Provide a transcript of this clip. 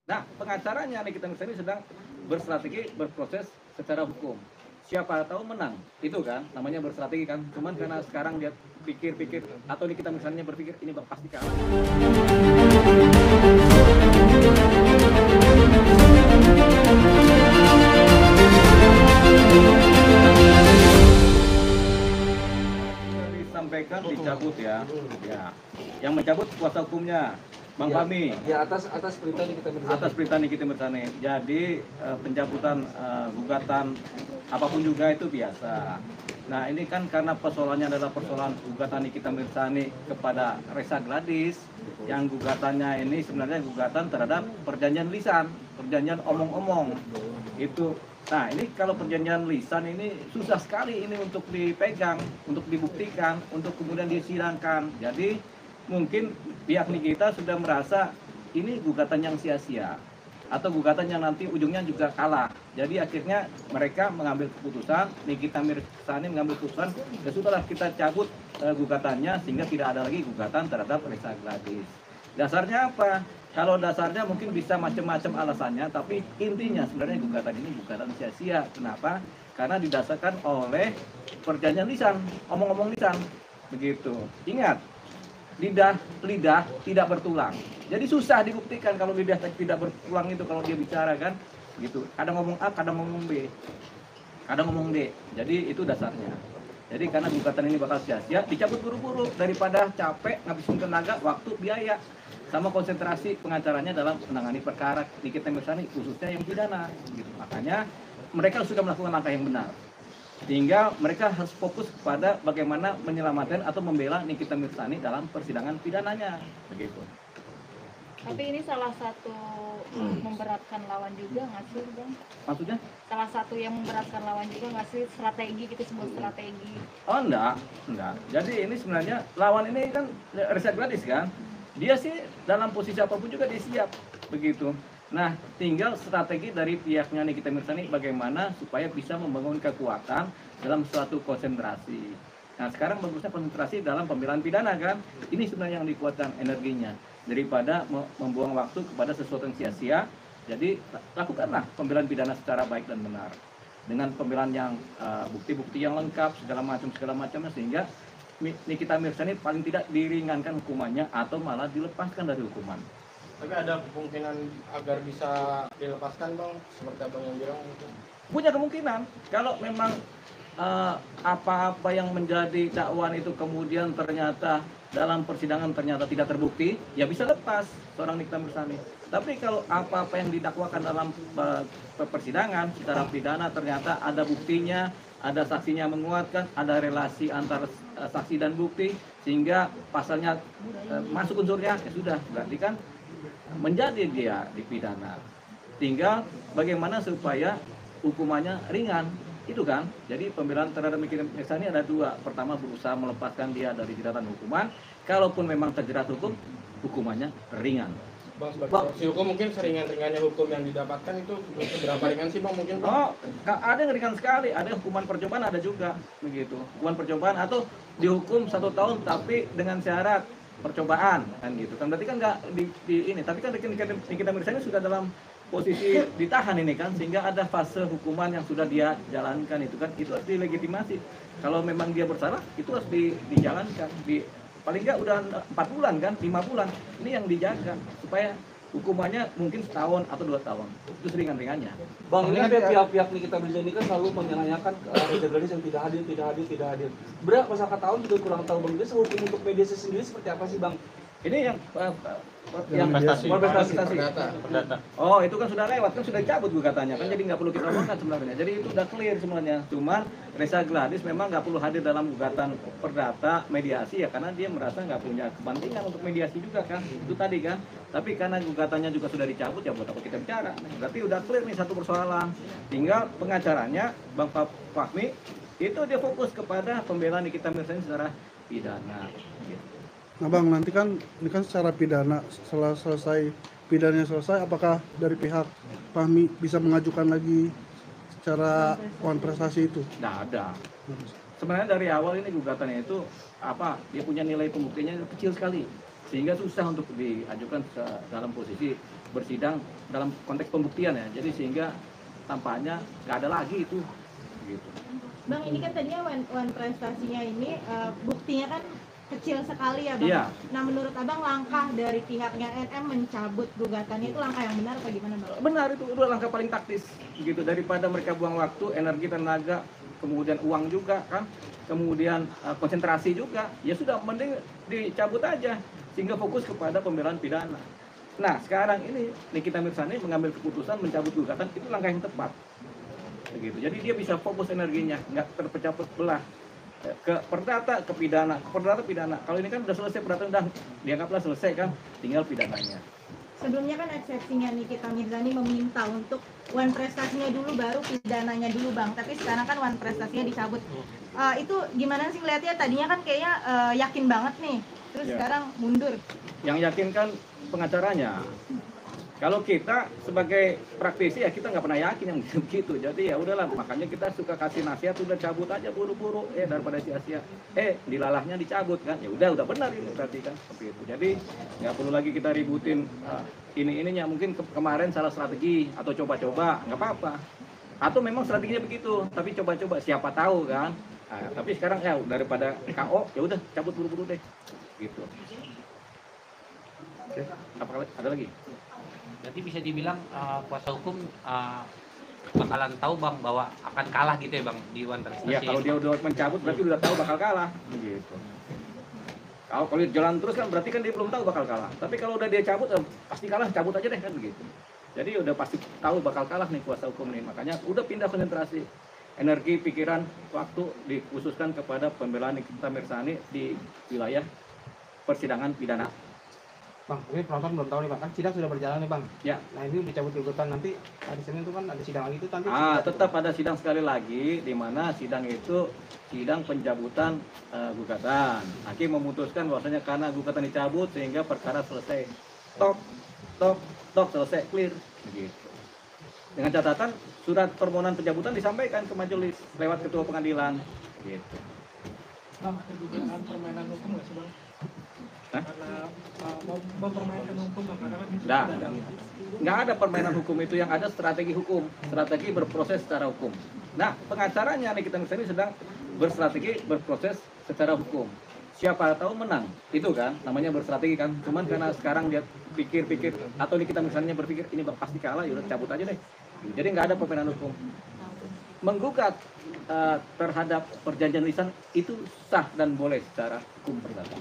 Nah, pengacaranya Nikita Mirzani sedang berstrategi berproses secara hukum. Siapa tahu menang, itu kan namanya berstrategi kan. Cuman karena sekarang dia pikir-pikir atau Nikita Mirzani berpikir ini pasti kalah. Disampaikan dicabut ya. Yang mencabut kuasa hukumnya Bang Fahmi. Ya, atas perintah Nikita Mirzani. Atas perintah Nikita Mirzani. Jadi pencabutan gugatan apapun juga itu biasa. Nah, ini kan karena persoalannya adalah persoalan gugatan Nikita Mirzani kepada Reza Gladys, yang gugatannya ini sebenarnya gugatan terhadap perjanjian lisan, perjanjian omong-omong. Itu. Nah, ini kalau perjanjian lisan ini susah sekali ini untuk dipegang, untuk dibuktikan, untuk kemudian disidangkan. Jadi mungkin pihak Nikita sudah merasa ini gugatan yang sia-sia atau gugatan yang nanti ujungnya juga kalah. Jadi akhirnya mereka mengambil keputusan, Nikita Mirzani mengambil keputusan, ya sudahlah kita cabut gugatannya sehingga tidak ada lagi gugatan terhadap Reza Gladys. Dasarnya apa? Kalau dasarnya mungkin bisa macam-macam alasannya, tapi intinya sebenarnya gugatan ini gugatan sia-sia. Kenapa? Karena didasarkan oleh perjanjian lisan, omong-omong lisan. Begitu. Ingat, lidah tidak bertulang. Jadi susah dibuktikan kalau lidah tidak bertulang itu kalau dia bicara kan, gitu. Kadang ngomong A, kadang ngomong B, kadang ngomong D. Jadi itu dasarnya. Jadi karena gugatan ini bakal sia-sia, dicabut buru-buru daripada capek, ngabisin tenaga, waktu, biaya, sama konsentrasi pengacaranya dalam menangani perkara Nikita Mirzani khususnya yang pidana. Gitu. Makanya mereka sudah melakukan langkah yang benar. Sehingga mereka harus fokus kepada bagaimana menyelamatkan atau membela Nikita Mirzani dalam persidangan pidananya, begitu. Tapi ini salah satu memberatkan lawan juga nggak sih, Bang? Maksudnya? Salah satu yang memberatkan lawan juga nggak sih, strategi gitu, sebuah strategi? Oh enggak. Jadi ini sebenarnya lawan ini kan Reza Gladys kan, dia sih dalam posisi apapun juga dia siap, begitu. Nah, tinggal strategi dari pihaknya Nikita Mirzani bagaimana supaya bisa membangun kekuatan dalam suatu konsentrasi. Nah, sekarang bagusnya konsentrasi dalam pembelaan pidana kan. Ini sebenarnya yang dikuatkan energinya daripada membuang waktu kepada sesuatu yang sia-sia. Jadi, lakukanlah pembelaan pidana secara baik dan benar. Dengan pembelaan yang bukti-bukti yang lengkap, segala macamnya sehingga Nikita Mirzani paling tidak diringankan hukumannya atau malah dilepaskan dari hukuman. Tapi ada kemungkinan agar bisa dilepaskan, Bang, seperti abang yang bilang gitu. Punya kemungkinan kalau memang apa-apa yang menjadi dakwaan itu kemudian ternyata dalam persidangan ternyata tidak terbukti, ya bisa lepas seorang Nikita Mirzani. Tapi kalau apa-apa yang didakwakan dalam persidangan secara pidana ternyata ada buktinya, ada saksinya menguatkan, ada relasi antara saksi dan bukti sehingga pasalnya masuk unsurnya, ya sudah, berarti kan menjadi dia dipidana. Tinggal bagaimana supaya hukumannya ringan, itu kan. Jadi pembelaan terhadap Nikita Mirzani ada dua. Pertama, berusaha melepaskan dia dari jeratan hukuman. Kalaupun memang terjerat hukum, hukumannya ringan. Bang, sebagai si hukum mungkin seringan-ringannya hukum yang didapatkan itu berapa ringan sih, Bang, mungkin, Bang? Oh, ada yang ringan sekali. Ada hukuman percobaan, ada juga begitu. Hukuman percobaan atau dihukum 1 tahun tapi dengan syarat percobaan kan gitu kan, berarti kan nggak di ini, tapi kan Nikita Mirzani sudah dalam posisi ditahan ini kan, sehingga ada fase hukuman yang sudah dia jalankan itu kan, itu harus dilegitimasi. Kalau memang dia bersalah itu harus dijalankan, paling nggak udah 4 bulan kan, 5 bulan ini yang dijaga supaya hukumannya mungkin setahun atau 2 tahun, itu seringan-ringannya. Bang, ini ada pihak-pihak Nikita Mirzani kan selalu menanyakan Reza Gladys yang tidak hadir. Berapa masyarakat tahun juga kurang tahu, Bang. Jadi hukum untuk mediasi sendiri seperti apa sih, Bang? Ini yang prestasi. Perdata. Oh, itu kan sudah lewat, kan sudah dicabut gugatannya kan, jadi nggak perlu kita omongkan sebenarnya. Jadi itu udah clear sebenarnya. Cuman Reza Gladys memang nggak perlu hadir dalam gugatan perdata mediasi ya, karena dia merasa nggak punya kepentingan untuk mediasi juga kan. Itu tadi kan. Tapi karena gugatannya juga sudah dicabut, ya buat apa kita bicara? Berarti udah clear nih satu persoalan. Tinggal pengacaranya Bang Fahmi itu dia fokus kepada pembelaan Nikita Mirzani secara pidana. Gitu. Nah Bang, nanti kan ini kan secara pidana, setelah selesai pidananya selesai, apakah dari pihak Fahmi bisa mengajukan lagi secara uang prestasi itu? Nggak ada. Sebenarnya dari awal ini gugatannya itu dia punya nilai pembuktiannya kecil sekali, sehingga susah untuk diajukan dalam posisi bersidang dalam konteks pembuktian ya. Jadi sehingga tampaknya nggak ada lagi itu. Gitu. Bang, ini kan tadinya one prestasinya ini buktinya kan kecil sekali ya Bang. Iya. Nah menurut Abang langkah dari pihaknya NM mencabut gugatannya itu langkah yang benar apa gimana Bang? Benar, itu udah langkah paling taktis gitu, daripada mereka buang waktu, energi, tenaga, kemudian uang juga kan, kemudian konsentrasi juga, ya sudah mending dicabut aja sehingga fokus kepada pembelaan pidana. Nah sekarang ini Nikita Mirzani mengambil keputusan mencabut gugatan, itu langkah yang tepat begitu. Jadi dia bisa fokus energinya, nggak terpecah belah ke perdata, ke pidana, ke perdata, pidana. Kalau ini kan udah selesai perdata, udah dianggaplah selesai kan, tinggal pidananya. Sebelumnya kan eksepsinya Nikita Mirzani meminta untuk one prestasinya dulu baru pidananya dulu Bang, tapi sekarang kan one prestasinya dicabut. Itu gimana sih ngeliatnya? Tadinya kan kayaknya yakin banget nih, terus Ya. sekarang mundur. Yang yakin kan pengacaranya. Kalau kita sebagai praktisi ya kita nggak pernah yakin yang begitu. Jadi ya udahlah, makanya kita suka kasih nasihat, udah cabut aja buru-buru, daripada sia-sia. Dilalahnya dicabut kan. Ya udah benar ini berarti kan seperti itu. Jadi nggak perlu lagi kita ributin ininya. Mungkin kemarin salah strategi atau coba-coba, nggak apa-apa. Atau memang strateginya begitu, tapi coba-coba siapa tahu kan. Tapi sekarang ya daripada KO, ya udah cabut buru-buru deh. Gitu. Oke, apa ada lagi? Berarti bisa dibilang kuasa hukum bakalan tahu Bang bahwa akan kalah gitu ya Bang di one prestasi. Ya kalau dia udah mencabut berarti udah tahu bakal kalah begitu. Kalau dia jalan terus kan berarti kan dia belum tahu bakal kalah. Tapi kalau udah dia cabut pasti kalah, cabut aja deh kan begitu. Jadi udah pasti tahu bakal kalah nih kuasa hukum ini. Makanya udah pindah konsentrasi, energi, pikiran, waktu dikhususkan kepada pembelaan Nikita Mirzani di wilayah persidangan pidana. Bang, ini penonton belum tahu nih Bang, kan sidang sudah berjalan nih Bang. Ya. Nah ini dicabut gugatan, nanti hari Senin itu kan ada sidang lagi itu nanti. Tetap ada sidang sekali lagi, di mana sidang itu sidang pencabutan gugatan. Hakim memutuskan bahwasanya karena gugatan dicabut sehingga perkara selesai. Tok selesai, clear begitu. Dengan catatan surat permohonan pencabutan disampaikan ke majelis lewat ketua pengadilan gitu. Bang, pergugaan permainan hukum nggak sih Bang? Hah? Karena mau mempermainkan hukum Bang, karena kan Nggak ada permainan hukum itu, yang ada strategi hukum, strategi berproses secara hukum. Nah, pengacaranya Nikita Mirzani sedang berstrategi berproses secara hukum. Siapa tahu menang, itu kan namanya berstrategi kan. Cuman karena sekarang dia pikir-pikir atau Nikita Mirzani berpikir ini pasti kalah, yaudah cabut aja deh. Jadi nggak ada permainan hukum. Menggugat terhadap perjanjian lisan itu sah dan boleh secara hukum perdata.